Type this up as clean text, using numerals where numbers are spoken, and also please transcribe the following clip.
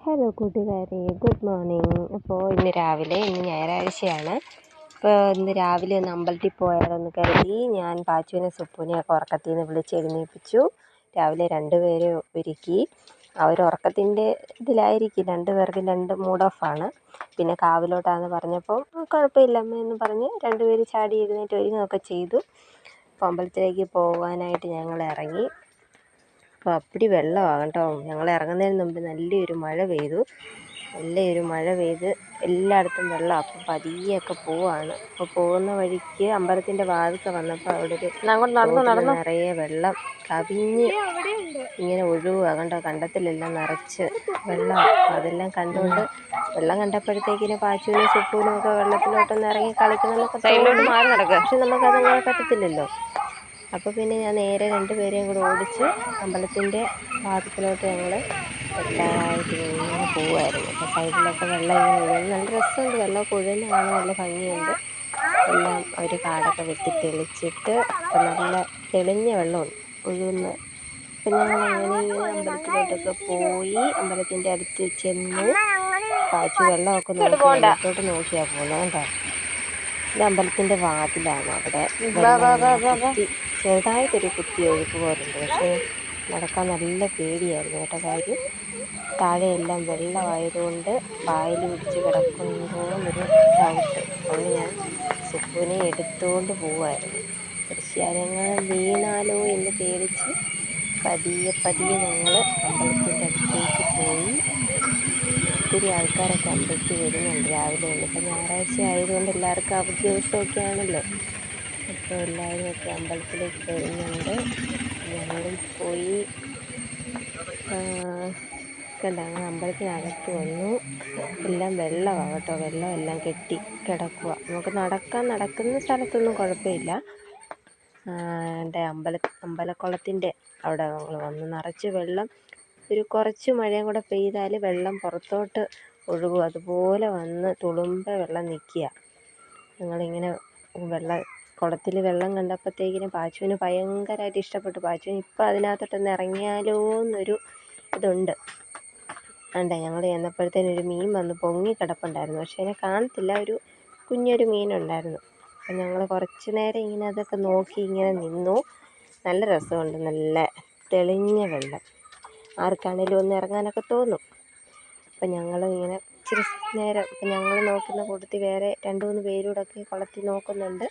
Hello കൂട്ടുകാരെ, good morning. അപ്പോൾ ഇന്ന് ഞായറാഴ്ചയാണ്. അപ്പോൾ ഇന്ന് രാവിലെ ഒന്ന് അമ്പലത്തിൽ പോയാലെന്ന് കരുതി ഞാൻ പാച്ചുവിനെ സുപ്പുവിനെയൊക്കെ ഉറക്കത്തിൽ നിന്ന് വിളിച്ചെഴുന്നേൽപ്പിച്ചു. രാവിലെ രണ്ടുപേരെ ഒരുക്കി. അവർ ഉറക്കത്തിൻ്റെ ഇതിലായിരിക്കും, രണ്ടുപേർക്കും രണ്ട് മൂഡ് ഓഫാണ്. പിന്നെ കാവിലോട്ടാന്ന് പറഞ്ഞപ്പോൾ കുഴപ്പമില്ല അമ്മയെന്ന് പറഞ്ഞ് രണ്ടുപേര് ചാടി എഴുന്നേറ്റ് ഒരുങ്ങുകയൊക്കെ ചെയ്തു. അപ്പോൾ അമ്പലത്തിലേക്ക് പോകാനായിട്ട് ഞങ്ങൾ ഇറങ്ങി. അപ്പോൾ അപ്പടി വെള്ളമാണ് കേട്ടോ. ഞങ്ങൾ ഇറങ്ങുന്നതിന് മുമ്പ് നല്ലൊരു മഴ പെയ്തു എല്ലായിടത്തും വെള്ളം. അപ്പം പതിയെയൊക്കെ പോവാണ്. അപ്പോൾ പോകുന്ന വഴിക്ക് അമ്പലത്തിൻ്റെ വാതിൽക്കൽ വന്നപ്പോൾ അവിടെ ഒരു നിറയെ വെള്ളം കവിഞ്ഞ് ഇങ്ങനെ ഒഴുകുക കണ്ടോ. കണ്ടത്തിലെല്ലാം നിറച്ച് വെള്ളം. അതെല്ലാം കണ്ടുകൊണ്ട് വെള്ളം കണ്ടപ്പോഴത്തേക്കിന് പാച്ചുവിനും സുപ്പുവിനും ഒക്കെ വെള്ളത്തിലോട്ടൊന്ന് ഇറങ്ങി കളിക്കണമെന്നൊക്കെ തോന്നി. പക്ഷെ നമുക്കതങ്ങനെ പറ്റത്തില്ലല്ലോ. അപ്പോൾ പിന്നെ ഞാൻ നേരെ രണ്ടുപേരെയും കൂടെ ഓടിച്ച് അമ്പലത്തിൻ്റെ വാതിൽക്കലോട്ട് ഞങ്ങൾ എല്ലായിട്ട് ഇങ്ങനെ പോവുമായിരുന്നു. അപ്പോൾ സൈഡിലൊക്കെ വെള്ളം ഇങ്ങനെ ഒഴുകുന്നു. നല്ല രസമുണ്ട്. വെള്ളം ഒഴുകുന്ന കാണാൻ നല്ല ഭംഗിയുണ്ട്. എല്ലാം അവർ കാടൊക്കെ വെട്ടി തെളിച്ചിട്ട് ഇപ്പം നല്ല തെളിഞ്ഞ വെള്ളമുണ്ട് ഒഴുകുന്നത്. അപ്പം ഞങ്ങൾ അങ്ങനെ അമ്പലത്തിലോട്ടൊക്കെ പോയി അമ്പലത്തിൻ്റെ അടുത്ത് ചെന്നു. പാച്ചു വെള്ളമൊക്കെ നോക്കി നോക്കിയാൽ പോകുന്നത് കേട്ടോ. ഇത് അമ്പലത്തിൻ്റെ വാതിലാണ്. അവിടെ ചെറുതായിട്ടൊരു കുത്തിയൊഴുക്ക് പോലുണ്ട്. പക്ഷേ നടക്കാൻ നല്ല പേടിയായിരുന്നു കേട്ടോ. കാര്യം താഴെയെല്ലാം വെള്ളമായതുകൊണ്ട് പായൽ പിടിച്ച് കിടക്കുന്നുണ്ടോയെന്നൊരു ഡൗട്ട്. അതുകൊണ്ട് ഞാൻ സുപ്പുവിനെ എടുത്തുകൊണ്ട് പോവുമായിരുന്നു. തീർച്ചയായും വീണാലോ എന്ന് പേടിച്ച് പതിയെ ഞങ്ങൾ അമ്പലത്തിൻ്റെ അടുത്തേക്ക് പോയി. ഒത്തിരി ആൾക്കാരൊക്കെ അമ്പലത്തിൽ വരുന്നുണ്ട് രാവിലെ. ഇന്നിപ്പോൾ ഞായറാഴ്ച ആയതുകൊണ്ട് എല്ലാവർക്കും അവധി ദിവസമൊക്കെ ആണല്ലോ. അപ്പോൾ എല്ലാവരും ഒക്കെ അമ്പലത്തിലേക്ക് വരുന്നുണ്ട്. ഞങ്ങളും പോയി കണ്ട അമ്പലത്തിനകത്ത് വന്നു. എല്ലാം വെള്ളമാണ് കേട്ടോ. വെള്ളം എല്ലാം കെട്ടി കിടക്കുക. നമുക്ക് നടക്കുന്ന സ്ഥലത്തൊന്നും കുഴപ്പമില്ല. എൻ്റെ അമ്പലക്കുളത്തിൻ്റെ അവിടെ ഞങ്ങൾ വന്നു. നിറച്ച് വെള്ളം. ഒരു കുറച്ച് മഴയും കൂടെ പെയ്താൽ വെള്ളം പുറത്തോട്ട് ഒഴുകും. അതുപോലെ വന്ന് തുളുമ്പ വെള്ളം നിൽക്കുക. ഞങ്ങളിങ്ങനെ കുളത്തിൽ വെള്ളം കണ്ടപ്പോഴത്തേക്കിനും പാച്ചുവിന് ഭയങ്കരമായിട്ട് ഇഷ്ടപ്പെട്ടു. പാച്ചുവിന് ഇപ്പം അതിനകത്തോട്ടൊന്ന് ഇറങ്ങിയാലോ എന്നൊരു ഇതുണ്ട്. ഞങ്ങൾ ചെന്നപ്പോഴത്തേനൊരു മീൻ വന്ന് പൊങ്ങി കിടപ്പുണ്ടായിരുന്നു. പക്ഷേ അതിനെ കാണത്തില്ല. ഒരു കുഞ്ഞൊരു മീനുണ്ടായിരുന്നു. അപ്പം ഞങ്ങൾ കുറച്ച് നേരം ഇങ്ങനെ അതൊക്കെ നോക്കി ഇങ്ങനെ നിന്നു. നല്ല രസമുണ്ട്. നല്ല തെളിഞ്ഞ വെള്ളം. ആർക്കാണേലും ഒന്ന് ഇറങ്ങാനൊക്കെ തോന്നും. അപ്പം ഞങ്ങൾ ഇങ്ങനെ ഇച്ചിരി നേരം ഞങ്ങൾ നോക്കുന്ന കൂട്ടത്തിൽ വേറെ 2-3 പേരൂടൊക്കെ കുളത്തിൽ നോക്കുന്നുണ്ട്.